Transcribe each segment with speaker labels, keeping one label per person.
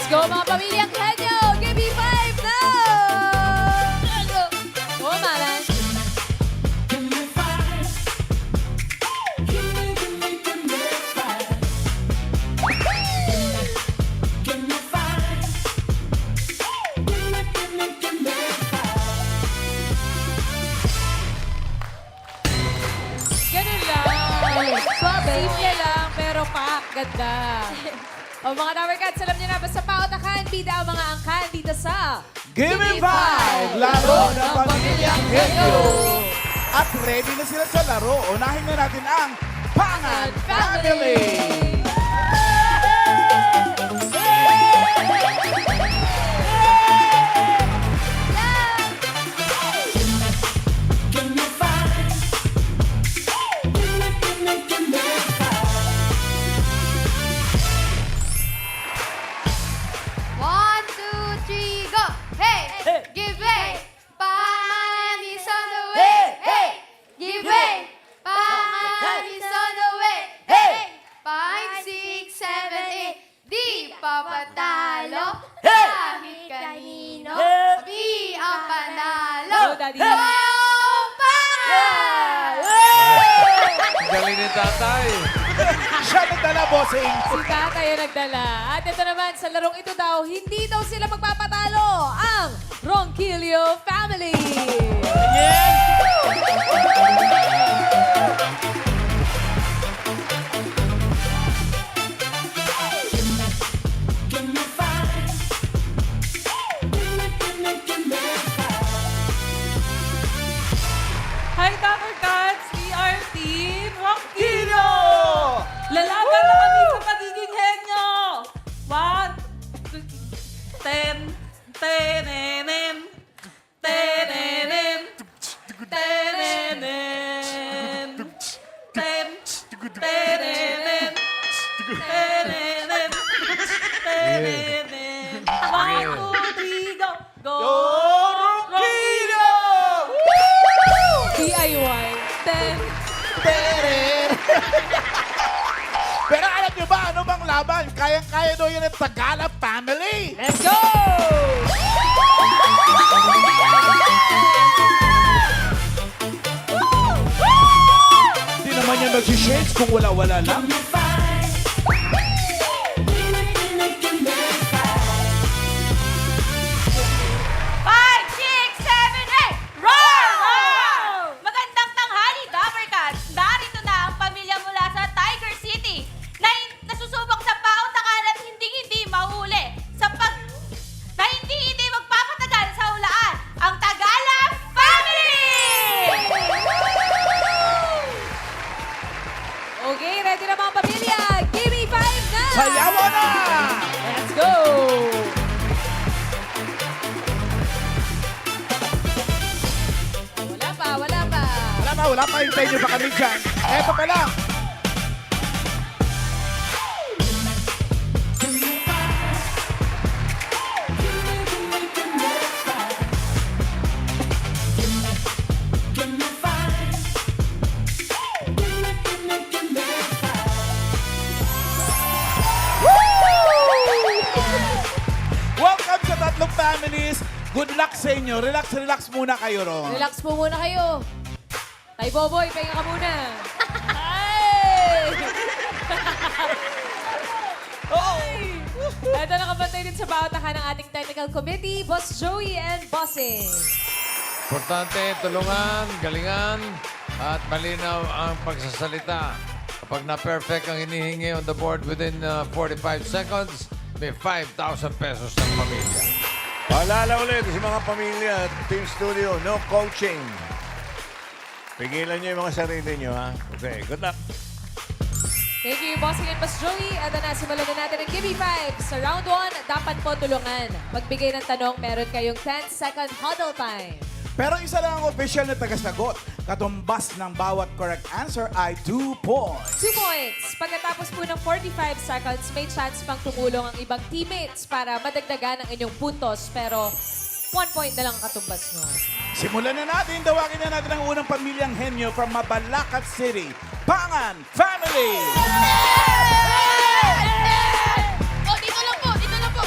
Speaker 1: Let's go mga pamilyang Henyo! Give me 5 na! Go, Malan! Ganun lang. Simple lang, pero ganda. O mga Tower Cats, alam niyo na, basta pautakan, bida ang mga angkan dito sa
Speaker 2: Give me 5! Laro ng Pamilyang Henyo! At ready na sila sa laro. Unahin na natin ang Pangan Family!
Speaker 3: One, two, three, go! Hey! Give way! Pangan is on the way! Hey! Give way! Pangan is on the way! Hey! 5, 6, 7, 8 Di pa patalo kahit kanino Di ang panalo
Speaker 1: Go, Daddy.
Speaker 3: Go, Pangan!
Speaker 4: Galing ni tatay.
Speaker 2: Siya nagdala, bossing!
Speaker 1: Si Tatay ang nagdala. At ito naman, sa larong ito daw, hindi daw sila magpapatalo ang Ronquillo Family.
Speaker 5: Hi, Tower Cats! We are Team Rocky!
Speaker 2: Kino!
Speaker 5: Lalaban na kami sa pagiging henyo! 1, 10, tenenen, tenenen, tenenen, ten, tenenen, tenenen, tenenen. 1, 2, 3, go! Go!
Speaker 2: Kino!
Speaker 1: DIY. 10.
Speaker 2: Pero alam niyo ba, ano bang laban? Kayang-kaya daw yun ng Tagala Family!
Speaker 1: Let's go!
Speaker 2: Hindi naman yan nagsishades kung wala-wala lang.
Speaker 5: Five, six, seven, eight! Roar! Magandang tanghali, Dapper Cats! Narito na ang pamilya mula sa Tiger City na nasusubok sa pautakan at hindi mahuli na hindi magpapatagal sa hulaan ang Tagala Family!
Speaker 1: Okay, ready na mga pamilya. Give me 5 na!
Speaker 2: Sayawan na!
Speaker 1: Let's go! Wala pa, wala pa.
Speaker 2: Wala pa. Hintayin niyo pa kami dyan. Eto pa lang. Welcome sa tatlong families. Good luck sa inyo. Relax muna kayo, Ron.
Speaker 1: Relax po muna kayo. Tay Boboy, pahinga ka muna. Ay! Ito nakabantay din sa pautakan ng ating technical committee, Boss Joey and Bossing.
Speaker 4: Importante, tulungan, galingan, at malinaw ang pagsasalita. Kapag na-perfect ang hinihingi on the board within 45 seconds, may 5,000 pesos ng pamilya.
Speaker 6: Paalala ulit sa mga pamilya at Team Studio, no coaching. Pigilan niyo yung mga sarili niyo, ha? Okay, good luck.
Speaker 1: Thank you, Bossing and Boss Joey. At simulan na natin ang Gimme 5. Sa round 1, dapat po tulungan. Magbigay ng tanong, meron kayong 10-second huddle time.
Speaker 2: Pero isa lang ang official na tagasagot. Katumbas ng bawat correct answer ay 2 points.
Speaker 1: 2 points. Pagkatapos po ng 45 seconds, may chance pang tumulong ang ibang teammates para madagdagan ang inyong puntos. Pero 1 point na lang ang katumbas nyo.
Speaker 2: Simulan na natin. Tawagin na natin ang unang pamilyang henyo from Mabalacat City. Pangan Family!
Speaker 3: Oh, dito lang po, dito lang po.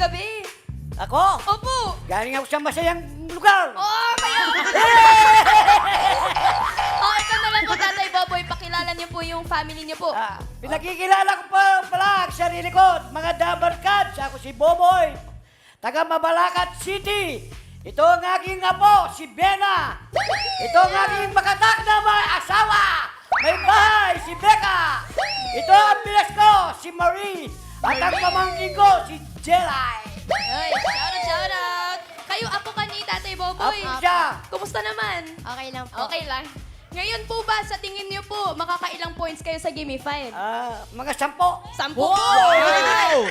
Speaker 5: gabi.
Speaker 7: Ako?
Speaker 5: Opo.
Speaker 7: Galing ako sa masayang lugar.
Speaker 5: Oh, kaya... oh, ito na lang po, Tatay Boboy. Pakilala niyo po yung family niyo po.
Speaker 7: Pinakikilala ko pa pala ang sarili ko, mga Dabarkads. Ako si Boboy, taga Mabalacat City. Ito ang aking apo, si Bena. Ito ang aking makatak na mga asawa. May bahay, si Becca. Ito ang bilas ko, si Marie. At ang pamangkin ko, si Jelay.
Speaker 5: Ay, shout out. Kayo, apo ka ni Tatay Boboy.
Speaker 7: Apo siya.
Speaker 5: Kumusta naman?
Speaker 3: Okay lang po.
Speaker 5: Okay lang. Ngayon po ba, sa tingin niyo po, makakailang points kayo sa Gimme 5?
Speaker 7: Mga 10.
Speaker 5: 10 po!
Speaker 2: Wow!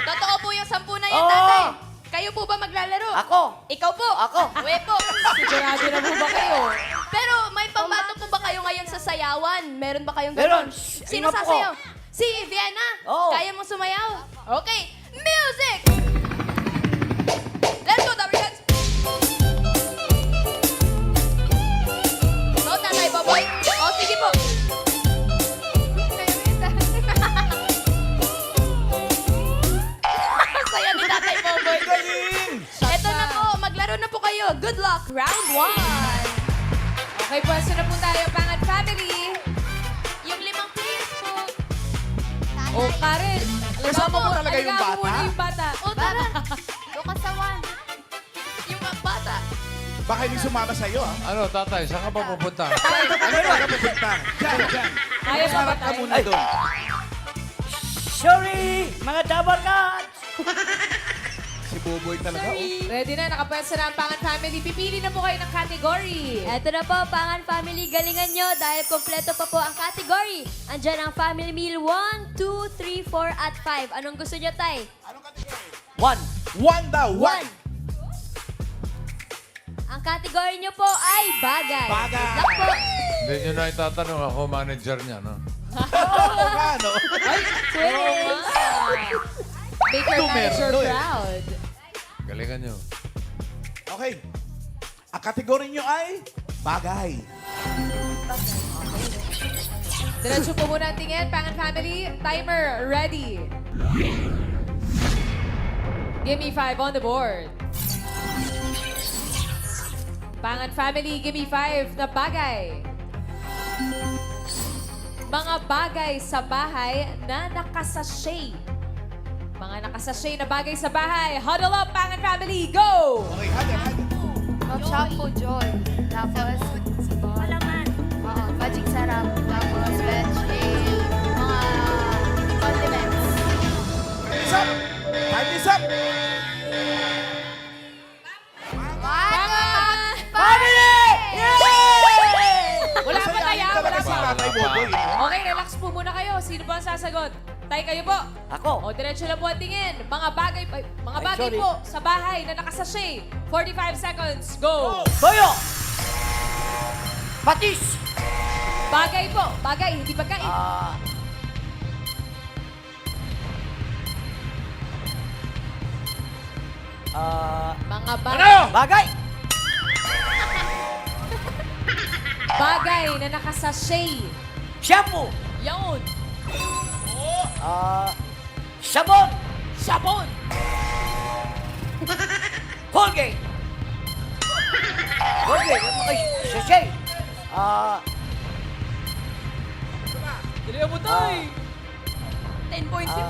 Speaker 5: Totoo po yung 10 na yan,
Speaker 7: Oo.
Speaker 5: Tatay. Kayo po ba maglalaro?
Speaker 7: Ako.
Speaker 5: Ikaw po?
Speaker 7: Ako.
Speaker 5: We po.
Speaker 1: Sigurado na po ba kayo?
Speaker 5: Pero may pambato po ba kayo ngayon sa sayawan? Meron ba kayong
Speaker 7: Meron.
Speaker 5: ganon? Sino
Speaker 7: Ano po?
Speaker 5: sasayaw? Si Vienna?
Speaker 7: Oo.
Speaker 5: Kaya mo sumayaw? Okay. Music! Let's go, Dabarkads! Go, Tatay Boboy. O, sige po. Saya ni Tatay Boboy.
Speaker 2: Galing!
Speaker 5: Eto na po, maglaro na po kayo. Good luck, round 1.
Speaker 1: Okay, pwesto na po tayo, Pangan Family.
Speaker 5: Yung 5 players po.
Speaker 1: O, Karen.
Speaker 2: Kasama mo talaga yung
Speaker 1: alagaan mo
Speaker 2: bata?
Speaker 1: muna yung bata.
Speaker 5: O, tara.
Speaker 3: Doon ka sa 1.
Speaker 5: Yung bata.
Speaker 2: Baka hindi sumama sa'yo, ah.
Speaker 4: Ano, tatay, saan ka ba pupunta?
Speaker 2: Ano ka pupunta? Diyan, diyan.
Speaker 1: Kaya pa ba
Speaker 2: Sarap ka
Speaker 1: tayo?
Speaker 2: muna doon.
Speaker 7: Sorry, mga Dabarkads.
Speaker 2: Si Buboy talaga, oh.
Speaker 1: Ready na, nakapwesto na ang Pangan Family. Pipili na po kayo ng category.
Speaker 3: Eto na po, Pangan Family, galingan nyo dahil kompleto pa po ang category. Andyan ang Family Meal 1, 2, 3, 4, at 5. Anong gusto nyo, Tay?
Speaker 2: 1 daw, 1.
Speaker 3: Ang category nyo po ay bagay.
Speaker 2: Bagay.
Speaker 3: Good luck po.
Speaker 4: Hindi nyo na itatanong ako, manager niya, no?
Speaker 2: Oo nga, no?
Speaker 1: Twins! Make your
Speaker 2: Tumer,
Speaker 1: manager
Speaker 2: no, eh.
Speaker 1: proud.
Speaker 4: Galingan nyo.
Speaker 2: Okay. Ang kategory nyo ay bagay.
Speaker 1: Diretso po muna ang tingin. Pangan Family, timer ready. Give me 5 on the board. Pangan Family, give me 5 na bagay. Mga bagay sa bahay na nakasashay. Mga nakasashay na bagay sa bahay. Huddle up, Pangan Family, go!
Speaker 2: Okay, hadi.
Speaker 3: Shampoo, Joy. Tapos, palaman. Oo, magic sarap. Tapos, veggie. Mga condiments.
Speaker 2: Time's up! Time is up!
Speaker 1: Pangan!
Speaker 7: Family!
Speaker 1: Wala pa
Speaker 2: Masayahin
Speaker 1: tayo,
Speaker 2: talaga
Speaker 1: wala
Speaker 2: si
Speaker 1: pa.
Speaker 2: Tatay Buboy, eh.
Speaker 1: Okay, relax po muna kayo. Sino po ang sasagot? Tay, kayo po.
Speaker 7: Ako.
Speaker 1: O, diretso lang po ang tingin. Mga bagay, mga
Speaker 7: Ay,
Speaker 1: bagay
Speaker 7: sorry.
Speaker 1: po sa bahay na nakasashay. 45 seconds. Go!
Speaker 7: Toyo. Patis.
Speaker 1: Bagay po. Bagay, hindi pagkain. Mga bagay.
Speaker 7: Bagay.
Speaker 1: Bagay na nakasashay.
Speaker 7: Shampoo.
Speaker 1: Yun.
Speaker 7: Sabon.
Speaker 1: Sabon.
Speaker 7: Colgate. Colgate. Ano kayo? Sachet.
Speaker 1: Dalihan mo, Tay.
Speaker 5: 10 points yun.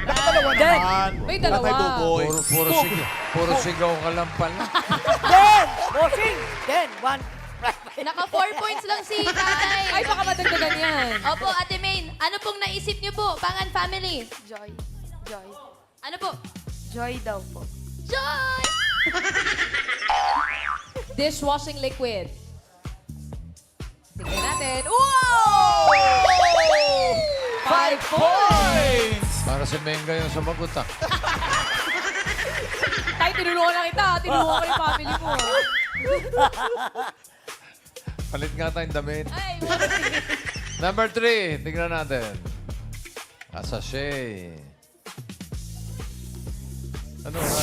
Speaker 2: Nakadalawa naman.
Speaker 1: May dalawa.
Speaker 2: Tatay Buboy.
Speaker 4: Puro sigaw ka lang pala.
Speaker 7: Ten. Bossing. 10, 1.
Speaker 5: Naka 4 points lang si Tatay.
Speaker 1: Ay, baka madagdagan yan.
Speaker 5: Opo, Ate Main, ano pong naisip niyo po, Pangan Family?
Speaker 3: Joy. Joy.
Speaker 5: Ano po?
Speaker 3: Joy daw po.
Speaker 5: Joy!
Speaker 1: Dishwashing liquid. Tingnan natin. Wow! 5
Speaker 2: Points!
Speaker 4: Para si Menga yung sumagot, ah.
Speaker 1: Tay, tinulungan na kita. Tinulungan ko yung family mo.
Speaker 4: Palit nga tayong damit.
Speaker 5: Ay,
Speaker 4: Number 3, tignan natin. Sachet. Ano nga?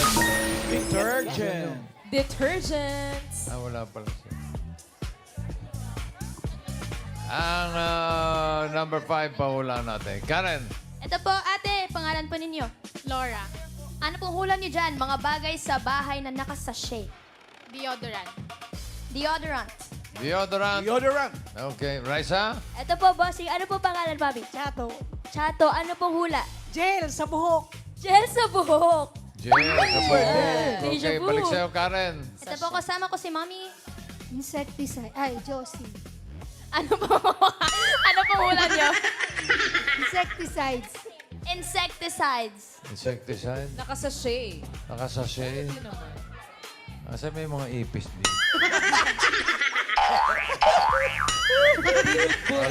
Speaker 2: Detergent.
Speaker 1: Detergents.
Speaker 4: Wala pala siya. Ang number 5 pahula natin. Karen.
Speaker 3: Ito po, ate, pangalan po ninyo? Laura. Ano pong hula niyo dyan? Mga bagay sa bahay na nakasashay.
Speaker 5: Deodorant.
Speaker 3: Deodorant.
Speaker 4: Deodorant.
Speaker 2: Deodorant.
Speaker 4: Okay. Raisa.
Speaker 3: Ito po, bossing. Ano po pangalan, Bobby?
Speaker 7: Chato.
Speaker 3: Chato. Ano pong hula?
Speaker 7: Jail sa buhok.
Speaker 3: Gel sa buhok.
Speaker 4: Jill.
Speaker 3: Deja
Speaker 4: Okay,
Speaker 3: vu.
Speaker 4: balik sa'yo, Karen.
Speaker 3: Ito po, kasama ko si Mommy.
Speaker 8: Insecticide. Ay, Josie.
Speaker 3: Ano po? ano pong hula niyo?
Speaker 8: Insecticides.
Speaker 3: Insecticides.
Speaker 4: Insecticide.
Speaker 1: Nakasashay.
Speaker 4: Nakasashay.
Speaker 1: Yun naman.
Speaker 4: Asa may mga ipis dito.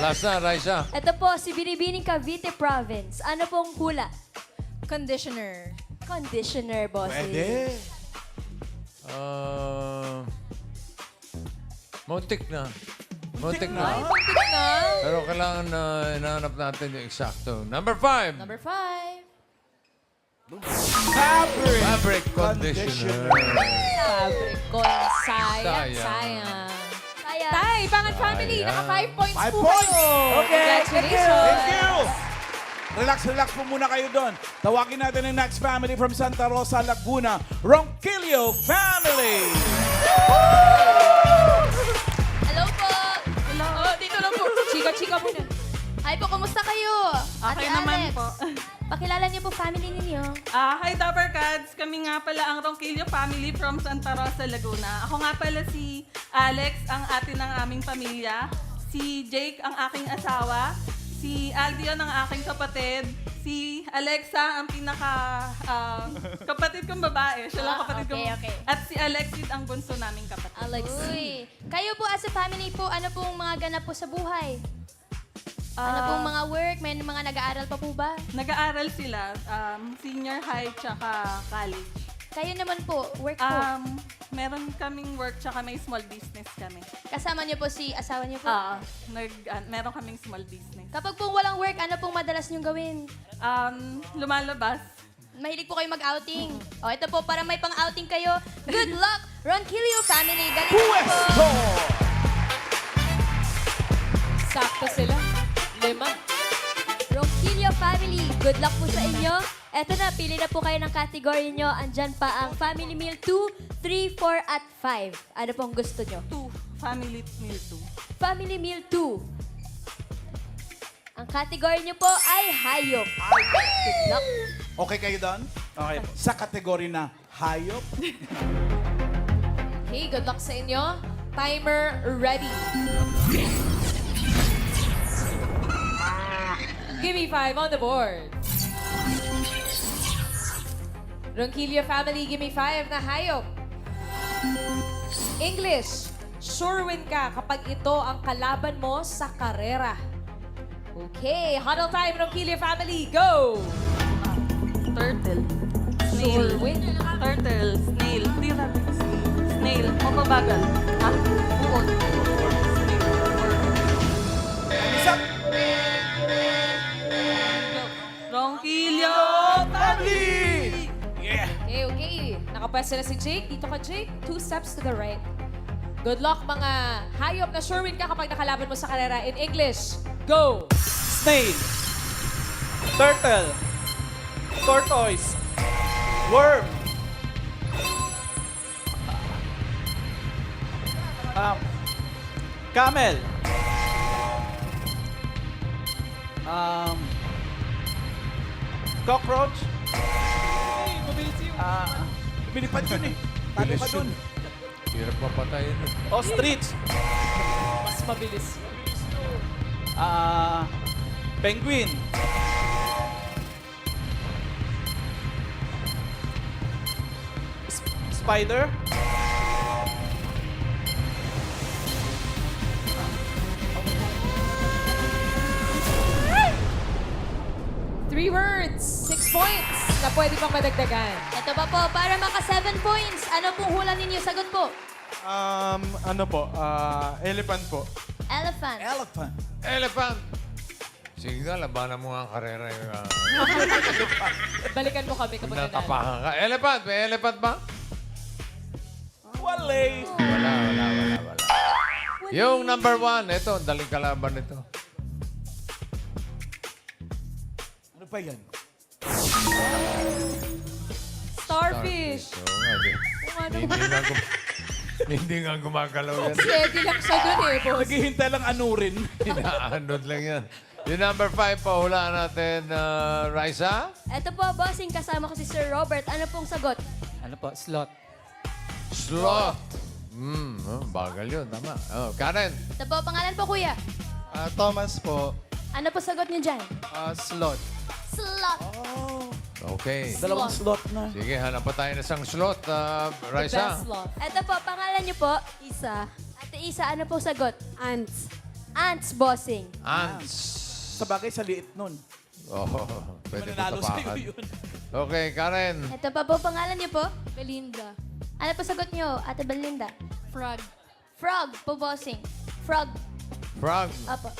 Speaker 4: Last na, Raisa.
Speaker 3: Ito po, si Binibining Cavite Province. Ano pong hula?
Speaker 5: Conditioner.
Speaker 3: Conditioner, bossing.
Speaker 2: Pwede.
Speaker 4: Muntik na. Muntik
Speaker 1: Ay,
Speaker 4: na.
Speaker 1: muntik na.
Speaker 4: Pero kailangan na hinahanap natin yung eksakto. Number 5.
Speaker 1: Number 5.
Speaker 2: Fabric.
Speaker 4: Fabric conditioner.
Speaker 1: Fabric con. Sayang,
Speaker 4: Sayang.
Speaker 1: sayang.
Speaker 3: Kaya,
Speaker 1: Tay, Pangan Family,
Speaker 4: Sayang.
Speaker 1: naka 5 points
Speaker 2: 5
Speaker 1: po
Speaker 2: points.
Speaker 1: kayo.
Speaker 7: Okay,
Speaker 1: Congratulations.
Speaker 2: Thank you. Relax, relax po muna kayo doon. Tawagin natin ang next family from Santa Rosa, Laguna. Ronquillo Family.
Speaker 3: hello po.
Speaker 5: Hello.
Speaker 1: Oh, dito lang po. Chika-chika muna.
Speaker 3: Hi po, kumusta kayo?
Speaker 5: Okay
Speaker 3: Ate
Speaker 5: naman
Speaker 3: Alex.
Speaker 5: po.
Speaker 3: Pakilala niyo po family ninyo.
Speaker 5: Hi, Dapper Cats! Kami nga pala ang Ronquillo family from Santa Rosa, Laguna. Ako nga pala si Alex, ang ate ng aming pamilya. Si Jake, ang aking asawa. Si Aldion, ang aking kapatid. Si Alexa, ang kapatid kong babae. Siya lang kapatid kong...
Speaker 3: okay.
Speaker 5: At si Alexid, ang bunso naming kapatid.
Speaker 1: Alex.
Speaker 3: Uy. Kayo po as a family po, ano pong mga ganap po sa buhay? Ano pong mga work? May mga nag-aaral pa po ba?
Speaker 5: Nag-aaral sila, senior high tsaka college.
Speaker 3: Kayo naman po, work po.
Speaker 5: Meron kaming work tsaka may small business kami.
Speaker 3: Kasama niyo po si asawa niyo po.
Speaker 5: Meron kaming small business.
Speaker 3: Kapag po walang work, ano pong madalas niyong gawin?
Speaker 5: Lumalabas.
Speaker 3: Mahilig po kayo mag-outing. O, ito po, para may pang-outing kayo. Good luck, Ronquillo family. Ganito po.
Speaker 2: Puesto.
Speaker 1: Sakto sila. 5.
Speaker 3: Ronquillo family, good luck po sa inyo. Eto na, pili na po kayo ng category nyo. Andyan pa ang Family Meal 2, 3, 4, at 5. Ano pong gusto nyo?
Speaker 5: 2. Family meal 2.
Speaker 3: Family Meal 2. Ang category nyo po ay hayop. Good luck.
Speaker 2: Okay kayo doon? Okay. Sa kategory na hayop.
Speaker 1: Okay, good luck sa inyo. Timer ready. Give me 5 on the board. Ronquillo family, give me 5 na hayop. English, sure win ka kapag ito ang kalaban mo sa karera. Okay, huddle time, Ronquillo family, go!
Speaker 5: Turtle.
Speaker 1: Sure win.
Speaker 5: Turtle. Snail. Hindi rabbit. Snail. Mapabagal. Ha? Uod.
Speaker 2: Isa.
Speaker 5: Ronquillo
Speaker 2: Family. Yeah.
Speaker 1: Okay, okay. Nakapwesto na si Jake. Dito ka, Jake. 2 steps to the right. Good luck, mga hayop na sure win ka kapag nakalaban mo sa karera. In English, go!
Speaker 9: Snail, turtle, tortoise, worm, camel, cockroach,
Speaker 2: Binipad yun eh. Talo
Speaker 4: Bilis
Speaker 2: ka dun.
Speaker 4: yun. Hirap mapatayin.
Speaker 9: ostrich,
Speaker 1: Mas mabilis.
Speaker 9: penguin, spider,
Speaker 1: 3 words, 6 points na pwede pang madagdagan.
Speaker 3: Ito pa po, para maka 7 points. Ano pong hula ninyo? Sagot po.
Speaker 9: elephant po.
Speaker 3: Elephant.
Speaker 2: Elephant.
Speaker 4: Elephant. Sige nga, labanan mo nga ang karera yung
Speaker 1: Balikan mo kami kapag nanalo.
Speaker 4: natapakan ka. Elephant. May elephant ba?
Speaker 2: Wale.
Speaker 4: Wala. Yung number 1, ito, ang daling kalaban nito.
Speaker 2: Ano pa yan?
Speaker 1: Starfish.
Speaker 4: Oo nga, di. Hindi nga gumagalaw yan.
Speaker 1: Steady lang siya dun eh, boss.
Speaker 2: Naghihintay lang anurin.
Speaker 4: Inaanod lang yan. Yung number 5, pahulaan natin, Raisa.
Speaker 3: Ito po, bossing, kasama ko si Sir Robert. Ano pong sagot?
Speaker 9: Ano po? Slot.
Speaker 4: Sloth. Bagal yun, tama. Oh, Karen.
Speaker 3: Ito po, pangalan po, kuya.
Speaker 9: Thomas po.
Speaker 3: Ano po sagot niyo dyan?
Speaker 9: Slot.
Speaker 3: Slot.
Speaker 4: Okay.
Speaker 2: Dalawang slot na.
Speaker 4: Sige, hanap pa tayo ng isang slot,
Speaker 1: Best
Speaker 4: Raisa.
Speaker 1: slot.
Speaker 3: Ito po, pangalan niyo po? Isa. Ate Isa, ano po sagot? Ants. Ants, bossing.
Speaker 4: Ants.
Speaker 2: Sa bagay, sa liit nun.
Speaker 4: Oh, pwede
Speaker 2: Mananalo
Speaker 4: ko
Speaker 2: sa'yo
Speaker 4: tapakan.
Speaker 2: yun.
Speaker 4: Okay, Karen.
Speaker 3: Ito pa po, pangalan niyo po? Belinda. Ano po sagot niyo, Ate Belinda? Frog. Frog po, bossing. Frog.
Speaker 4: Frog.
Speaker 3: Apo.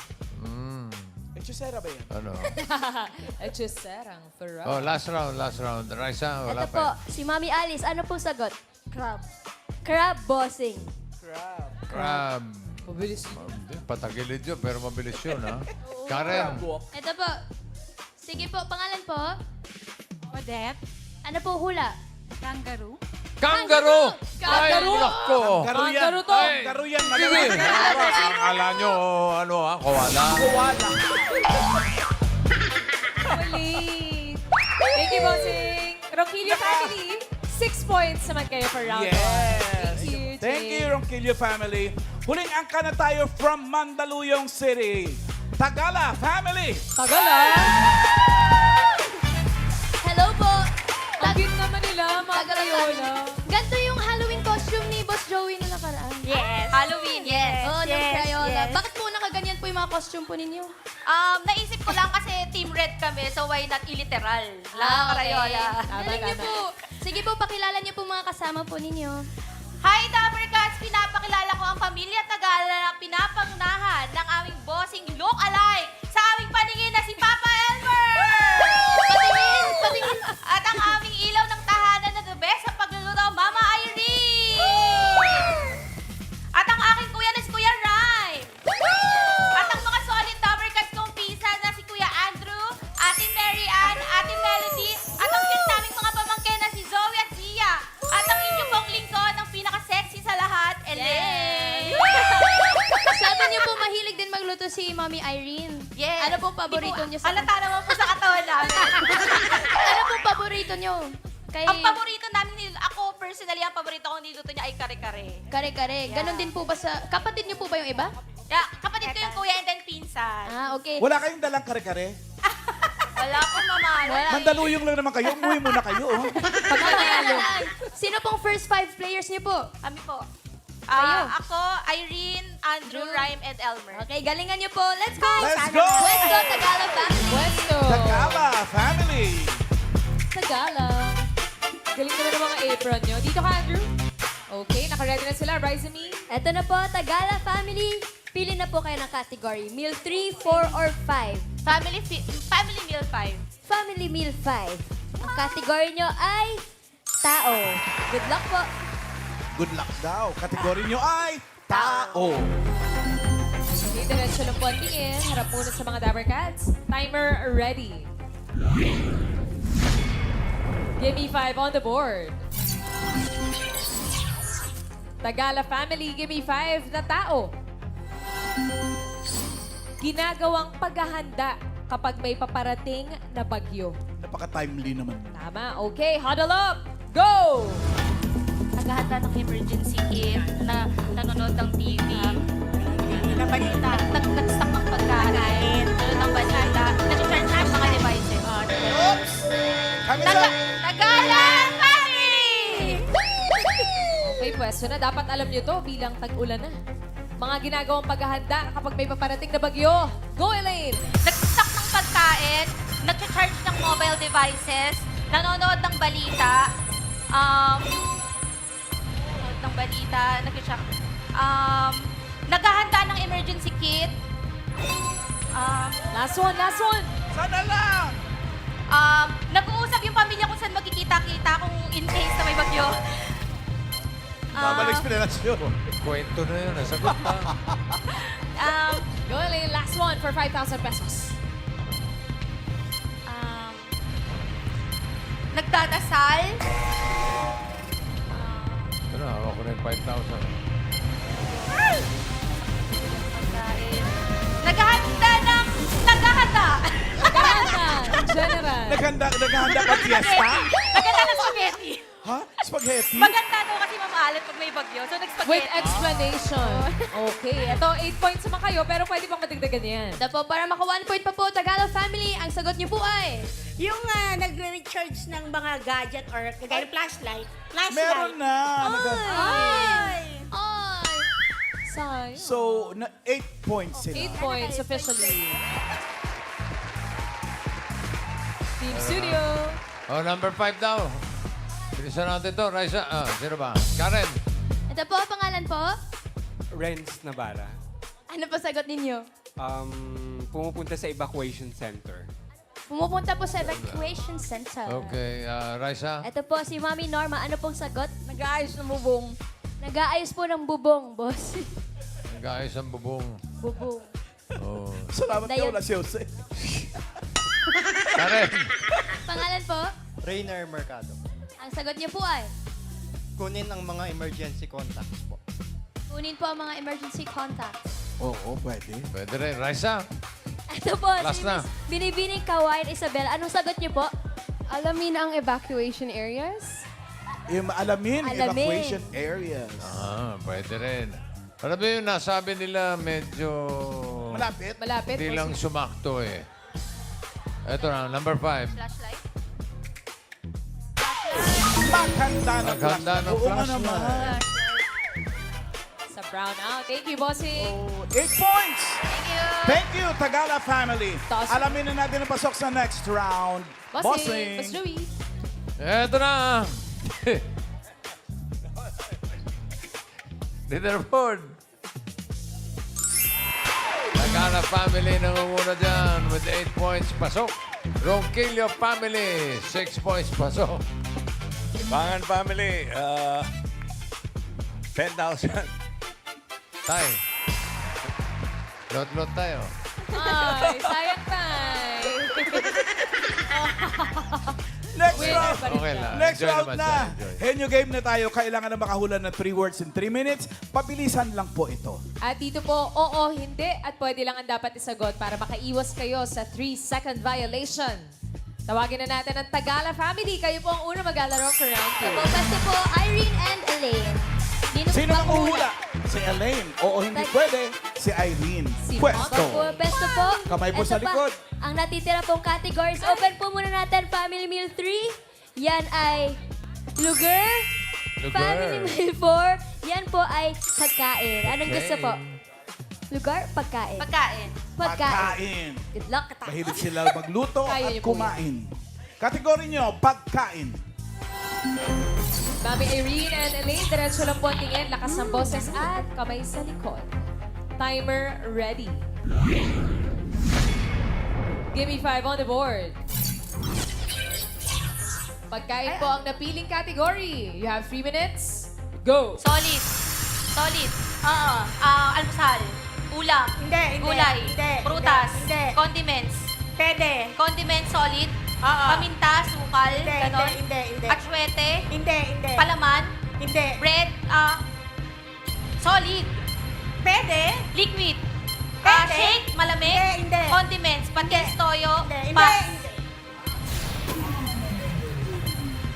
Speaker 2: Hechicera ba yan?
Speaker 4: Ano?
Speaker 1: Echeserang Ferrari.
Speaker 4: Oh, last round. Raisa, wala
Speaker 3: Ito po,
Speaker 4: pa.
Speaker 3: si Mami Alice, ano po sagot? Crab. Crab, bossing.
Speaker 4: Crab.
Speaker 1: Mabilis.
Speaker 4: Hindi, patagilid yun, pero mabilis yun, ha? Karen.
Speaker 3: Ito po. Sige po, pangalan po?
Speaker 5: Odette.
Speaker 3: Ano po hula?
Speaker 5: Kangaroo.
Speaker 4: Kangaroo! Ay,
Speaker 1: Kangaroo!
Speaker 4: nako!
Speaker 2: Karo yan.
Speaker 1: Kangaroo to.
Speaker 4: Ay.
Speaker 2: Karo yan.
Speaker 4: Sige.
Speaker 2: Malalaki.
Speaker 4: Akala nyo, ano ha, koala.
Speaker 2: Koala.
Speaker 1: Mali. Thank you, bossing. Ronquillo family, 6 points naman kayo for round 1.
Speaker 2: Yes.
Speaker 1: Thank you,
Speaker 2: Thank
Speaker 1: Jay.
Speaker 2: you, Ronquillo family. Huling angka na tayo from Mandaluyong City. Tagala family.
Speaker 1: Tagal ah.
Speaker 3: Hello po.
Speaker 1: Ang cute naman nila, mga Crayola.
Speaker 3: Ganito yung Halloween costume ni Boss Joey na nakaraan.
Speaker 5: Yes. Halloween. Yes.
Speaker 3: Oo, ng
Speaker 5: yes,
Speaker 3: Crayola.
Speaker 5: yes.
Speaker 3: Bakit po nakaganyan po yung mga costume po ninyo?
Speaker 5: Naisip ko lang kasi team red kami, so why not iliteral? Crayola.
Speaker 3: Galing niyo po. Sige po, pakilala niyo po mga kasama po ninyo.
Speaker 5: Hi, Dappercats! Pinapakilala ko ang pamilya Tagala na pinapangnahan ng aming bossing look-alike sa aming paningin na si Papa Elmer!
Speaker 3: Patingin! Patingin!
Speaker 5: At ang aming ilaw ng tahanan na the best sa pagluluto, Mama Irene! At ang aking kuya na si Kuya Rhyme! At ang mga solid Dappercats kong pinsan na si Kuya Andrew, Ate Mary Ann, Ate Melody, at ang cute naming mga pamangkin na si Zoe at Zia. At ang inyong pong lingkod, ang pinaka-sexy sa lahat, Ellen!
Speaker 3: Sabi niyo po mahilig din magluto si Mami Irene.
Speaker 5: Yes.
Speaker 3: Ano pong paborito niyo sa...
Speaker 5: Alata naman po sa katawan namin.
Speaker 3: Ano pong paborito niyo? Kay...
Speaker 5: Ang paborito namin, ako personally, ang paborito kong niluto niya ay kare-kare.
Speaker 3: Kare-kare. Ganon din po ba sa... Kapatid niyo po ba yung iba?
Speaker 5: Yeah, kapatid ko yung kuya and then pinsan.
Speaker 3: Ah, okay.
Speaker 2: Wala kayong dalang kare-kare?
Speaker 5: Wala po naman.
Speaker 2: Mandaluyong lang naman kayo. Umuwi muna kayo. Oh.
Speaker 3: Pagkakalo. Sino pong first 5 players niyo po?
Speaker 5: Kami po.
Speaker 3: Kayo.
Speaker 5: Ako, Irene, Andrew, Rhyme, and Elmer.
Speaker 3: Okay, galingan niyo po. Let's go!
Speaker 2: Let's go!
Speaker 3: Let's go, Tagalog family!
Speaker 1: Puesto.
Speaker 2: Tagala family.
Speaker 1: Tagala. Galing naman ang mga apron nyo. Dito ka, Andrew. Okay, nakaready na sila. Rise and me.
Speaker 3: Eto na po, Tagala family. Pili na po kayo ng category. Meal 3, 4, or 5.
Speaker 5: Family meal 5.
Speaker 3: Family meal 5. Ang category nyo ay tao. Good luck po.
Speaker 2: Good luck daw. Kategorya nyo ay tao.
Speaker 1: Okay, diretso lang po ang tingin. Harap muna sa mga Dappercats. Timer ready. Give me 5 on the board. Tagala family, give me 5 na tao. Ginagawang paghahanda kapag may paparating na bagyo.
Speaker 2: Napaka-timely naman.
Speaker 1: Tama. Okay, huddle up. Go!
Speaker 5: Naghahanda ng emergency kit, na nanonood ng TV, nabalita, nag-stock ng pagkain, nanonood ng balita, nag-charge ng mga devices.
Speaker 2: Oops! Kami sa...
Speaker 5: Tagala Family!
Speaker 1: Okay, pwesto na. Dapat alam nyo to bilang tag-ulan na. Mga ginagawang paghahanda kapag may paparating na bagyo. Go, Elaine!
Speaker 5: Nag-stock ng pagkain, nag-charge ng mobile devices, nanonood ng balita, naghahanda ng emergency kit,
Speaker 1: Last one, last one!
Speaker 2: Sana lang!
Speaker 5: nag-uusap yung pamilya kung saan magkikita-kita kung in case na may bagyo.
Speaker 2: Babalik explanation.
Speaker 4: Kwento na yun. Nasagot na.
Speaker 1: Go, Elaine. Last one for 5,000 pesos.
Speaker 3: Nagdadasal.
Speaker 4: Ito na, hawak ko na yung 5,000.
Speaker 3: Pagkain. Naghahanda.
Speaker 1: Ganda! General.
Speaker 2: Naghahanda pa fiesta?
Speaker 5: Maganda ng spaghetti.
Speaker 2: Ha? Spaghetti?
Speaker 5: Maganda daw kasi mamaalat pag may bagyo. So,
Speaker 1: With
Speaker 5: nag-spaghetti.
Speaker 1: explanation. Okay. Ito, 8 points naman kayo, pero pwede pang madagdagan yan.
Speaker 3: Ito po, para maka 1 point pa po, Tagalog family, ang sagot niyo po ay...
Speaker 10: Yung nagre-recharge ng mga gadget or kagaya ng flashlight.
Speaker 2: Meron na.
Speaker 10: Ay!
Speaker 3: Ay!
Speaker 1: Sayang.
Speaker 2: So, 8 points sila.
Speaker 1: 8 points officially. Team Studio.
Speaker 4: Oh, number 5 daw. Bilisan natin to. Raisa, sino ba? Karen.
Speaker 3: Ito po, pangalan po.
Speaker 9: Renz Navarra.
Speaker 3: Ano po sagot ninyo?
Speaker 9: Pumupunta sa evacuation center.
Speaker 3: Pumupunta po sa evacuation center.
Speaker 4: Okay, Raisa.
Speaker 3: Ito po, si Mami Norma. Ano pong sagot? Nag-aayos ng bubong. Nag-aayos po ng bubong, boss.
Speaker 4: Nag-ayos ang bubong.
Speaker 3: Bubong.
Speaker 4: Oh.
Speaker 2: Salamat
Speaker 3: Dayon.
Speaker 2: ka, wala si Jose.
Speaker 4: Karen.
Speaker 3: Pangalan po?
Speaker 9: Rainer Mercado.
Speaker 3: Ang sagot niyo po ay...
Speaker 9: Kunin ang mga emergency contacts po.
Speaker 3: Kunin po ang mga emergency contacts.
Speaker 2: Oo, pwede.
Speaker 4: Pwede rin. Raisa.
Speaker 3: Ito po,
Speaker 4: Last
Speaker 3: si
Speaker 4: na.
Speaker 3: Miss Binibining Kawain Isabel. Anong sagot niyo po?
Speaker 11: Alamin ang evacuation areas.
Speaker 2: Yung alamin,
Speaker 3: Alamin.
Speaker 2: evacuation areas.
Speaker 4: Pwede rin. Ano ba yung nasabi nila medyo...
Speaker 2: Malapit.
Speaker 1: Malapit.
Speaker 4: Hindi lang sumakto eh. Ito na, number 5.
Speaker 3: Flashlight.
Speaker 2: Maghanda ng
Speaker 4: Maghanda ng
Speaker 2: Oo nga
Speaker 4: flashlight.
Speaker 2: naman.
Speaker 1: Sa brown out. Thank you, bossing.
Speaker 2: 8 points.
Speaker 3: Thank you.
Speaker 2: Thank you, Tagala family.
Speaker 1: Toss.
Speaker 2: Alamin na natin ang pasok sa next round.
Speaker 1: Bossing. Boss Joey.
Speaker 4: Ito na. Leaderboard. Tagana family nangunguna dyan with 8 points pasok. Ronquillo family, 6 points pasok.
Speaker 6: Pangan family, 10,000.
Speaker 4: Tay. Lot-lot tayo.
Speaker 1: Ay, sayang tayo.
Speaker 2: Next
Speaker 1: Winner
Speaker 2: round.
Speaker 1: pa rin
Speaker 4: Okay
Speaker 1: siya.
Speaker 4: lang.
Speaker 2: Next
Speaker 4: Enjoy
Speaker 2: round
Speaker 4: naman
Speaker 2: na.
Speaker 4: siya, enjoy.
Speaker 2: Henyo game na tayo. Kailangan na makahula ng 3 words in 3 minutes. Pabilisan lang po ito.
Speaker 1: At dito po, oo, hindi, at pwede lang ang dapat isagot para makaiwas kayo sa 3-second violation. Tawagin na natin ang Tagala family. Kayo po ang una maglalaro for round 2.
Speaker 3: Ito po, basta po, Irene and Elaine.
Speaker 2: Sino ang uhula? Si Elaine. Oo, hindi pwede. Si Irene.
Speaker 1: Si
Speaker 2: Pwesto.
Speaker 3: Po, basta po.
Speaker 2: Kamay po
Speaker 3: Ito
Speaker 2: sa
Speaker 3: pa,
Speaker 2: likod.
Speaker 3: ang natitira pong categories. Open po muna natin, Family Meal 3. Yan ay lugar. Family Meal 4. Yan po ay pagkain. Anong
Speaker 4: Okay.
Speaker 3: gusto po? Lugar, pagkain.
Speaker 5: Pagkain.
Speaker 2: Pagkain.
Speaker 3: Good luck.
Speaker 2: Mahilig sila magluto
Speaker 1: Kaya
Speaker 2: at
Speaker 1: niyo po
Speaker 2: kumain. Kategory nyo, pagkain.
Speaker 1: Mami Irene and Elaine, diretso lang po ang tingin, lakas ng boses at kamay sa likod. Timer ready. Give me 5 on the board. Pagkain po ang napiling category. You have 3 minutes. Go!
Speaker 5: Solid. Solid. Oo. Almusal. Ulam.
Speaker 10: Hindi, hindi.
Speaker 5: Gulay.
Speaker 10: Hindi,
Speaker 5: Prutas.
Speaker 10: hindi.
Speaker 5: Condiments.
Speaker 10: Pwede.
Speaker 5: Condiments solid.
Speaker 10: Oo.
Speaker 5: Paminta, sukal,
Speaker 10: Hindi,
Speaker 5: ganon.
Speaker 10: hindi.
Speaker 5: Atsuete.
Speaker 10: Hindi, hindi.
Speaker 5: Palaman.
Speaker 10: Hindi.
Speaker 5: Bread. Solid.
Speaker 10: Pwede.
Speaker 5: Liquid.
Speaker 10: Pwede.
Speaker 5: Shake, malamig.
Speaker 10: Hindi, hindi.
Speaker 5: Condiments, patis, toyo,
Speaker 10: Hindi,
Speaker 5: pass.
Speaker 10: hindi.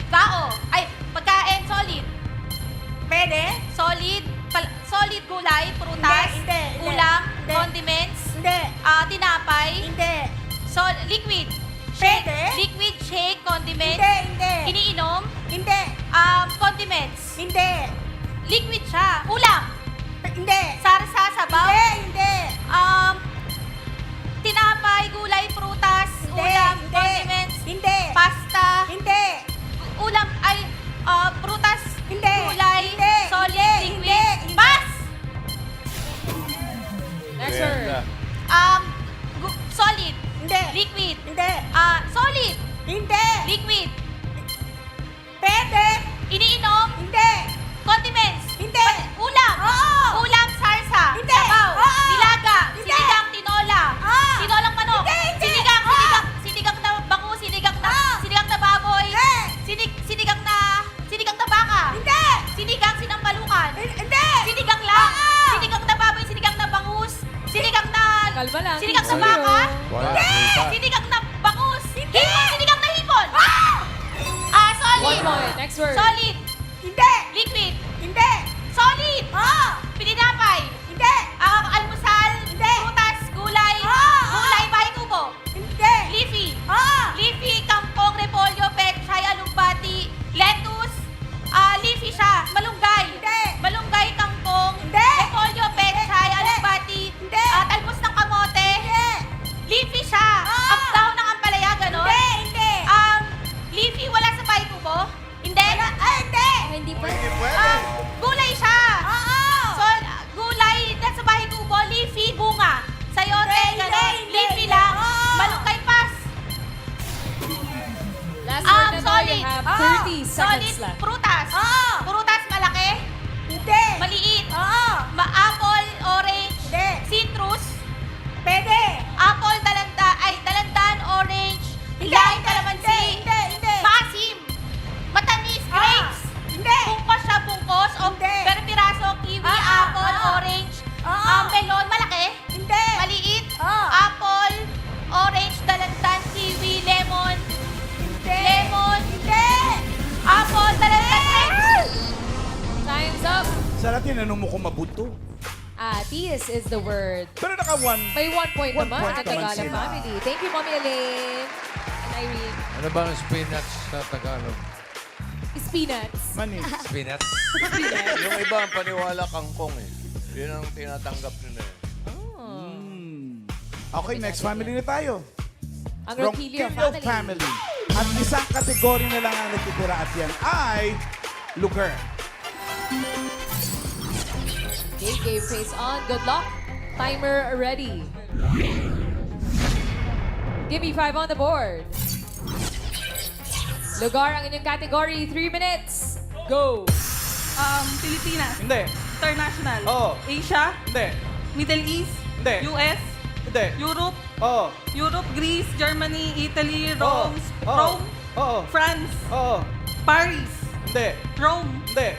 Speaker 5: Bao. Ay, pagkain, solid.
Speaker 10: Pwede.
Speaker 5: Solid. Solid gulay, prutas,
Speaker 10: Hindi, hindi.
Speaker 5: ulam,
Speaker 10: Hindi.
Speaker 5: condiments,
Speaker 10: Hindi.
Speaker 5: tinapay,
Speaker 10: Hindi.
Speaker 5: liquid.
Speaker 10: Pwede.
Speaker 5: Liquid, shake, condiments,
Speaker 10: Hindi, hindi.
Speaker 5: iniinom,
Speaker 10: Hindi.
Speaker 5: condiments.
Speaker 10: Hindi.
Speaker 5: Liquid siya. Ulam.
Speaker 10: Hindi.
Speaker 5: Sarsa, sabaw.
Speaker 10: Hindi.
Speaker 5: Tinapay, gulay, prutas,
Speaker 10: Hindi.
Speaker 5: ulam,
Speaker 10: Hindi.
Speaker 5: condiments,
Speaker 10: Hindi.
Speaker 5: pasta,
Speaker 10: Hindi.
Speaker 5: ulam, ay, prutas,
Speaker 10: Hindi.
Speaker 5: gulay,
Speaker 10: Hindi.
Speaker 5: solid,
Speaker 10: Hindi.
Speaker 5: liquid,
Speaker 10: Hindi.
Speaker 5: pass!
Speaker 1: Next word.
Speaker 5: Solid,
Speaker 10: Hindi.
Speaker 5: liquid,
Speaker 10: Hindi.
Speaker 5: solid,
Speaker 10: Hindi.
Speaker 5: liquid,
Speaker 10: Pwede.
Speaker 5: iniinom,
Speaker 10: Hindi.
Speaker 5: condiments, Sinigang sinampalukan.
Speaker 10: Hindi!
Speaker 5: Sinigang lang. Sinigang na baboy, sinigang na bangus. Sinigang na...
Speaker 1: Kalma lang.
Speaker 5: Sinigang na
Speaker 1: Zero.
Speaker 5: baka.
Speaker 4: Wala, wala.
Speaker 5: Sinigang na bangus. Hipon, sinigang na hipon. Solid.
Speaker 1: 1 point. Next word.
Speaker 5: Solid.
Speaker 10: Hindi!
Speaker 5: Liquid.
Speaker 10: Hindi!
Speaker 5: Solid. Pininapay.
Speaker 10: Hindi!
Speaker 5: Almusal.
Speaker 10: Hindi.
Speaker 5: Prutas, gulay. Gulay, bahay kubo.
Speaker 10: Hindi!
Speaker 5: Leafy. Leafy, kangkong, repolyo, pechay, alugbati, lettuce. Leafy siya. Malunggay.
Speaker 10: Hindi.
Speaker 5: Malunggay, kangkong.
Speaker 10: Hindi.
Speaker 5: Repolyo, pechay, alugbati.
Speaker 10: Hindi.
Speaker 5: Talbos ng kamote.
Speaker 10: Hindi.
Speaker 5: Leafy siya. Up down ng ampalaya, ganon.
Speaker 10: Hindi!
Speaker 5: Leafy, wala sa bahay kubo. Hindi.
Speaker 10: Hindi!
Speaker 11: Hindi po.
Speaker 6: Hindi pwede.
Speaker 5: Gulay siya. So, gulay na sa bahay kubo, leafy, bunga. Sayote, ganon. Leafy lang. Malunggay, pas.
Speaker 1: Last word na daw.
Speaker 5: Solid.
Speaker 1: You have 30 seconds
Speaker 5: Solid.
Speaker 1: left.
Speaker 5: Prutas. Prutas, malaki.
Speaker 10: Hindi!
Speaker 5: Maliit. Apple, orange.
Speaker 10: Hindi.
Speaker 5: Citrus.
Speaker 10: Pwede!
Speaker 5: Apple, dalandan, orange. Lime, kalamansi.
Speaker 10: Hindi!
Speaker 5: Maasim. Matamis, grapes.
Speaker 10: Hindi!
Speaker 5: Bungkos siya, bungkos. O,
Speaker 10: Hindi.
Speaker 5: pero piraso, kiwi, apple, orange. Melon, malaki.
Speaker 10: Hindi!
Speaker 5: Maliit.
Speaker 10: Ah.
Speaker 5: Apple, orange, dalandan, kiwi, lemon.
Speaker 10: Hindi!
Speaker 5: Lemon.
Speaker 10: Hindi!
Speaker 5: Apple, dalandan, grapes.
Speaker 1: Time's up.
Speaker 2: Sana tinanong mo kung mabuto.
Speaker 1: This is the word.
Speaker 2: Pero naka-1.
Speaker 1: May 1 point
Speaker 2: One
Speaker 1: naman
Speaker 2: point
Speaker 1: ang
Speaker 2: naman
Speaker 1: Tagala
Speaker 2: sila.
Speaker 1: family. Thank you, Mommy Elaine. And Irene.
Speaker 4: Ano ba ang spinach sa Tagalog?
Speaker 1: It's peanuts.
Speaker 2: Mani.
Speaker 4: Spinach?
Speaker 6: Yung iba ang paniwala kangkong eh. Yun ang tinatanggap nila eh.
Speaker 2: Okay, next family na tayo.
Speaker 1: Ang Ronquillo
Speaker 2: Ronquillo
Speaker 1: family.
Speaker 2: family. At isang kategory na lang ang natitira at yan ay lugar.
Speaker 1: Okay, game face on. Good luck. Timer ready. Give me 5 on the board. Lugar ang inyong category. 3 minutes. Go.
Speaker 5: Pilipinas.
Speaker 2: Hindi.
Speaker 5: International.
Speaker 2: Oo.
Speaker 5: Asia.
Speaker 2: Hindi.
Speaker 5: Middle East.
Speaker 2: Hindi.
Speaker 5: US.
Speaker 2: Hindi.
Speaker 5: Europe.
Speaker 2: Oo.
Speaker 5: Europe, Greece, Germany, Italy,
Speaker 2: Oo.
Speaker 5: Rome,
Speaker 2: Oo.
Speaker 5: Rome,
Speaker 2: Oo.
Speaker 5: France,
Speaker 2: Oo.
Speaker 5: Paris,
Speaker 2: Hindi.
Speaker 5: Rome,
Speaker 2: Hindi.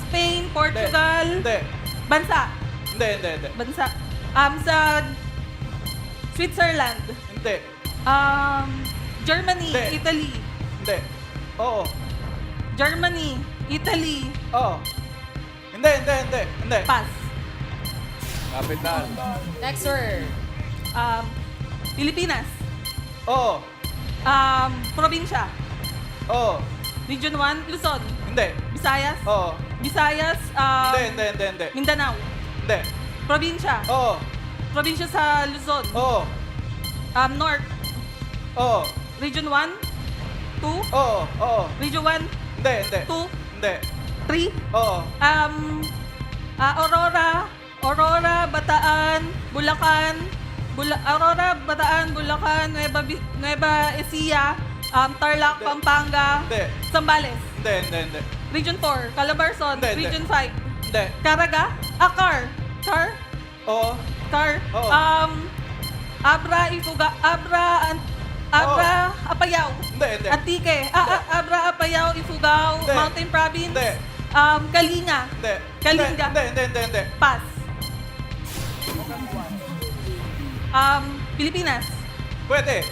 Speaker 5: Spain, Portugal,
Speaker 2: Hindi.
Speaker 5: bansa,
Speaker 2: Hindi. Hindi.
Speaker 5: bansa, sa Switzerland,
Speaker 2: Hindi.
Speaker 5: Germany,
Speaker 2: Hindi.
Speaker 5: Italy,
Speaker 2: Hindi. Oo.
Speaker 5: Germany, Italy,
Speaker 2: Oo. Hindi. Hindi. Hindi.
Speaker 5: pass.
Speaker 6: Kapital.
Speaker 1: Next word.
Speaker 5: Pilipinas,
Speaker 2: Oo.
Speaker 5: probinsya,
Speaker 2: Oo.
Speaker 5: Region 1, Luzon,
Speaker 2: Hindi.
Speaker 5: Visayas,
Speaker 2: Oo.
Speaker 5: Visayas,
Speaker 2: Hindi.
Speaker 5: Mindanao,
Speaker 2: Hindi.
Speaker 5: probinsya,
Speaker 2: Oo.
Speaker 5: probinsya sa Luzon,
Speaker 2: Oo.
Speaker 5: North,
Speaker 2: Oo.
Speaker 5: Region 1, 2,
Speaker 2: Oo. Oo.
Speaker 5: Region 1,
Speaker 2: Hindi. Hindi.
Speaker 5: 2,
Speaker 2: Hindi.
Speaker 5: 3,
Speaker 2: Oo.
Speaker 5: Aurora, Bataan, Bulacan, Aurora, Bataan, Bulacan, Nueva Ecija, Tarlac,
Speaker 2: Hindi.
Speaker 5: Pampanga,
Speaker 2: Hindi.
Speaker 5: Zambales,
Speaker 2: Hindi.
Speaker 5: Region 4, Calabarzon,
Speaker 2: Hindi.
Speaker 5: Region 5,
Speaker 2: Hindi.
Speaker 5: Caraga, Car,
Speaker 2: Oo. Oo.
Speaker 5: Abra, Ifuga, Abra, Apayao,
Speaker 2: Hindi.
Speaker 5: Antique, Abra, Apayao, Ifugao,
Speaker 2: Hindi.
Speaker 5: Mountain Province,
Speaker 2: Hindi.
Speaker 5: Kalinga,
Speaker 2: Hindi.
Speaker 5: Kalinga.
Speaker 2: Hindi.
Speaker 5: Pass. Pilipinas,
Speaker 2: Pwede.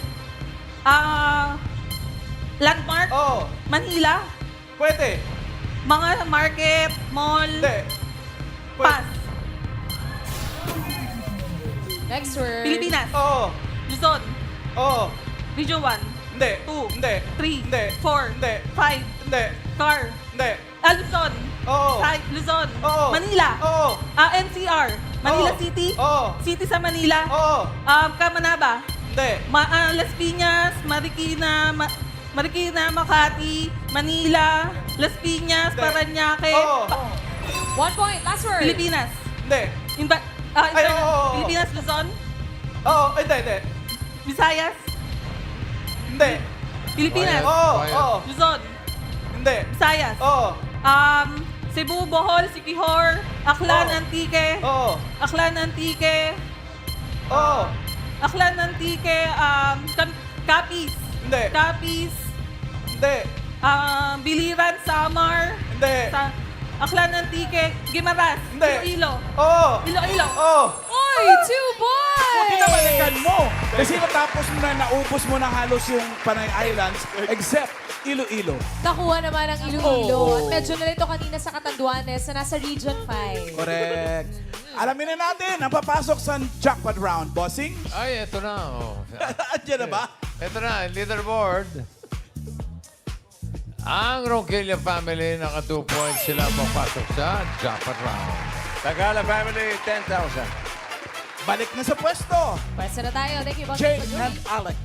Speaker 5: Landmark,
Speaker 2: Oo.
Speaker 5: Manila,
Speaker 2: Pwede.
Speaker 5: mga market, mall,
Speaker 2: Hindi.
Speaker 5: pass.
Speaker 1: Next word.
Speaker 5: Pilipinas,
Speaker 2: Oo.
Speaker 5: Luzon,
Speaker 2: Oo.
Speaker 5: Region 1,
Speaker 2: Hindi.
Speaker 5: 2,
Speaker 2: Hindi.
Speaker 5: 3,
Speaker 2: Hindi.
Speaker 5: 4,
Speaker 2: Hindi.
Speaker 5: 5,
Speaker 2: Hindi.
Speaker 5: Car,
Speaker 2: Hindi.
Speaker 5: Luzon,
Speaker 2: Oo.
Speaker 5: Luzon,
Speaker 2: Oo.
Speaker 5: Manila,
Speaker 2: Oo.
Speaker 5: NCR, Manila
Speaker 2: Oo.
Speaker 5: City,
Speaker 2: Oo.
Speaker 5: City sa Manila,
Speaker 2: Oo.
Speaker 5: Kamanaba,
Speaker 2: Hindi.
Speaker 5: Las Piñas, Marikina, Makati, Manila, Las Piñas,
Speaker 2: Hindi.
Speaker 5: Paranaque,
Speaker 2: Oo.
Speaker 1: 1 point. Last word.
Speaker 5: Pilipinas.
Speaker 2: Hindi. Ay, oo.
Speaker 5: Pilipinas, Luzon,
Speaker 2: Oo. Hindi.
Speaker 5: Visayas,
Speaker 2: Hindi.
Speaker 5: Pilipinas,
Speaker 2: Oo.
Speaker 4: Quiet.
Speaker 2: Oo.
Speaker 5: Luzon,
Speaker 2: Hindi.
Speaker 5: Visayas,
Speaker 2: Oo.
Speaker 5: Cebu, Bohol, Siquijor, Aklan,
Speaker 2: Oo.
Speaker 5: Antique,
Speaker 2: Oo.
Speaker 5: Aklan, Antique,
Speaker 2: Oo.
Speaker 5: Aklan, Antique, Capiz,
Speaker 2: Hindi.
Speaker 5: Capiz,
Speaker 2: Hindi.
Speaker 5: Biliran, Samar,
Speaker 2: Hindi.
Speaker 5: Aklan Antique, Guimaras,
Speaker 2: Hindi.
Speaker 5: Iloilo.
Speaker 2: Oo.
Speaker 5: Iloilo.
Speaker 2: Oo.
Speaker 1: Uy, 2 points!
Speaker 2: Pinabalikan mo. Kasi matapos mo na naubos mo na halos yung Panay Islands, except Iloilo.
Speaker 1: Nakuha naman ang Iloilo.
Speaker 2: Oo.
Speaker 1: At medyo nalito kanina sa Catanduanes na nasa Region 5.
Speaker 2: Correct. Alamin na natin ang papasok sa jackpot round. Bossing?
Speaker 4: Ay, eto na. Oh.
Speaker 2: Andiyan na ba?
Speaker 4: Ito na, leaderboard. Ang Ronquillo family, naka 2 points sila papasok sa jackpot round.
Speaker 6: Tagala family, 10,000.
Speaker 2: Balik na sa pwesto.
Speaker 1: Pwesta na tayo. Thank you, Boss
Speaker 2: Jake
Speaker 1: Paguri.
Speaker 2: and Alex.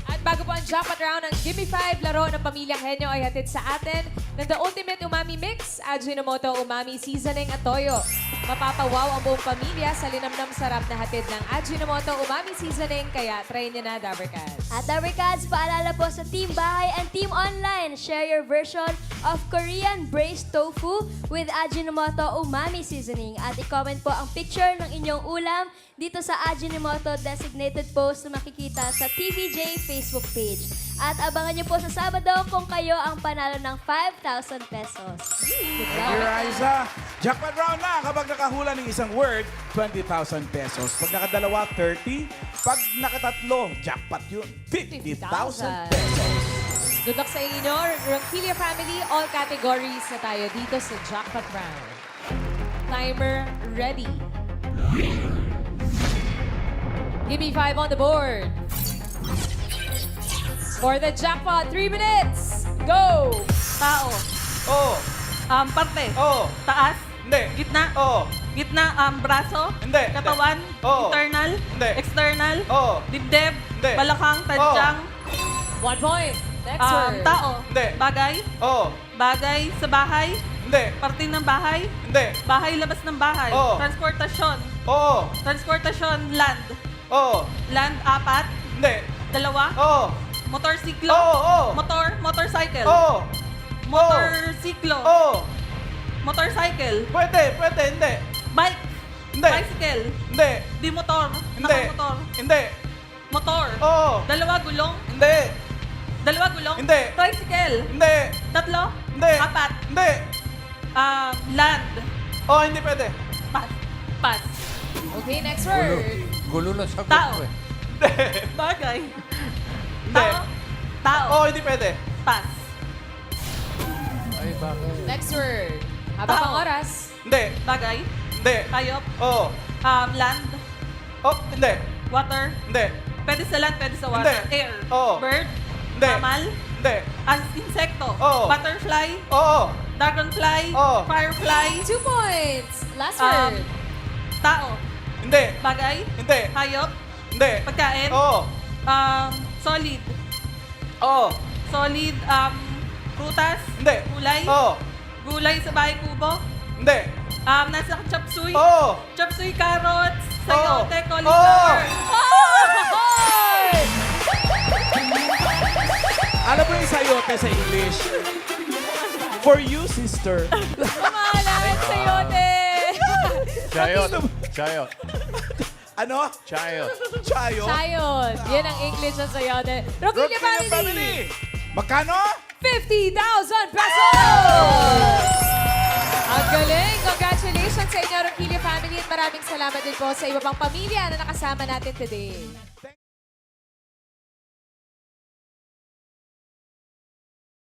Speaker 1: At bago po ang jackpot round, ang Gimme 5 laro ng Pamilyang Henyo ay hatid sa atin ng The Ultimate Umami Mix, Ajinomoto Umami Seasoning at Toyo. Mapapawaw ang buong pamilya sa linamnam sarap na hatid ng Ajinomoto Umami Seasoning, kaya try niyo na, Dabarkads.
Speaker 3: At Dabarkads, paalala po sa Team Bahay and Team Online. Share your version of Korean braised tofu with Ajinomoto Umami Seasoning. At i-comment po ang picture ng inyong ulam dito sa Ajinomoto designated post na makikita sa TVJ Facebook page. At abangan niyo po sa Sabado kung kayo ang panalo ng 5,000 pesos.
Speaker 2: Thank you, Riza. Jackpot round na. Kapag nakahula ng isang word, 20,000 pesos. Pag nakadalawa, 30. Pag nakatatlo, jackpot yun. 50,000 pesos.
Speaker 1: Good luck sa inyo, Ronquillo family. All categories na tayo dito sa jackpot round. Timer ready. Give me 5 on the board. For the jackpot, 3 minutes. Go!
Speaker 5: Tao.
Speaker 2: Oo.
Speaker 5: Parte.
Speaker 2: Oo.
Speaker 5: Taas.
Speaker 2: Hindi.
Speaker 5: Gitna.
Speaker 2: Oo.
Speaker 5: Gitna, braso.
Speaker 2: Hindi.
Speaker 5: Katawan.
Speaker 2: Oo.
Speaker 5: Internal.
Speaker 2: Hindi.
Speaker 5: External.
Speaker 2: Oo.
Speaker 5: Dibdib.
Speaker 2: Hindi.
Speaker 5: Balakang. Tadyang.
Speaker 1: 1 point. Next word.
Speaker 5: Tao.
Speaker 2: Hindi.
Speaker 5: Bagay.
Speaker 2: Oo.
Speaker 5: Bagay sa bahay.
Speaker 2: Hindi.
Speaker 5: Parte ng bahay.
Speaker 2: Hindi.
Speaker 5: Bahay labas ng bahay.
Speaker 2: Oo.
Speaker 5: Transportasyon.
Speaker 2: Oo.
Speaker 5: Transportasyon, land.
Speaker 2: Oo.
Speaker 5: Land, 4.
Speaker 2: Hindi.
Speaker 5: 2.
Speaker 2: Oo.
Speaker 5: Motorsiklo.
Speaker 2: Oo. Oo.
Speaker 5: Motorcycle.
Speaker 2: Oo.
Speaker 5: Motorsiklo.
Speaker 2: Oo.
Speaker 5: Motorcycle.
Speaker 2: Pwede. Hindi.
Speaker 5: Bike.
Speaker 2: Hindi.
Speaker 5: Bicycle.
Speaker 2: Hindi.
Speaker 5: Di motor.
Speaker 2: Hindi.
Speaker 5: Nakamotor.
Speaker 2: Hindi.
Speaker 5: Motor.
Speaker 2: Oo.
Speaker 5: 2 gulong.
Speaker 2: Hindi.
Speaker 5: 2 gulong.
Speaker 2: Hindi.
Speaker 5: Tricycle.
Speaker 2: Hindi.
Speaker 5: 3.
Speaker 2: Hindi.
Speaker 5: 4.
Speaker 2: Hindi.
Speaker 5: Land.
Speaker 2: Oh, hindi pwede.
Speaker 5: Pass. Pass.
Speaker 1: Okay, next
Speaker 4: Gulo,
Speaker 1: word.
Speaker 4: gulo na sagot
Speaker 5: Tao.
Speaker 4: mo eh.
Speaker 2: Hindi.
Speaker 5: Bagay.
Speaker 2: Hindi.
Speaker 5: Tao. Tao.
Speaker 2: Oh, hindi pwede.
Speaker 5: Pass.
Speaker 4: Ay, bakit?
Speaker 1: Next word. Habang
Speaker 5: Tao.
Speaker 1: pang oras.
Speaker 2: Hindi.
Speaker 5: Bagay.
Speaker 2: Hindi.
Speaker 5: Hayop.
Speaker 2: Oh.
Speaker 5: Land.
Speaker 2: Oh, hindi.
Speaker 5: Water.
Speaker 2: Hindi.
Speaker 5: Pwede sa land, pwede sa water.
Speaker 2: Hindi.
Speaker 5: Air.
Speaker 2: Oo.
Speaker 5: Bird.
Speaker 2: Hindi.
Speaker 5: Mammal.
Speaker 2: Hindi.
Speaker 5: As insekto.
Speaker 2: Oo.
Speaker 5: Butterfly.
Speaker 2: Oo.
Speaker 5: Dragonfly.
Speaker 2: Oo.
Speaker 5: Firefly.
Speaker 1: 2 points. Last
Speaker 5: Um,
Speaker 1: word.
Speaker 5: Tao.
Speaker 2: Hindi.
Speaker 5: Bagay.
Speaker 2: Hindi.
Speaker 5: Hayop.
Speaker 2: Hindi.
Speaker 5: Pagkain.
Speaker 2: Oo.
Speaker 5: Solid.
Speaker 2: Oo.
Speaker 5: Solid. Prutas.
Speaker 2: Hindi.
Speaker 5: Gulay.
Speaker 2: Oo.
Speaker 5: Gulay sa bahay kubo.
Speaker 2: Hindi.
Speaker 5: Nasa chop suey.
Speaker 2: Oo.
Speaker 5: Chop suey, carrots, sayote,
Speaker 2: Oo.
Speaker 5: cauliflower.
Speaker 2: Alam mo yung sayote sa English? For you, sister.
Speaker 1: Kumalat sayote.
Speaker 6: Chayot. Chayot.
Speaker 2: Ano?
Speaker 6: Chayot.
Speaker 2: Chayo?
Speaker 1: Sayot. Yan ang English ng sayote. Ronquillo
Speaker 2: Ronquillo
Speaker 1: family.
Speaker 2: Magkano?
Speaker 1: 50,000 pesos! Ang galing! Congratulations sa inyo, Ronquillo family, at maraming salamat din po sa iba pang pamilya na nakasama natin today.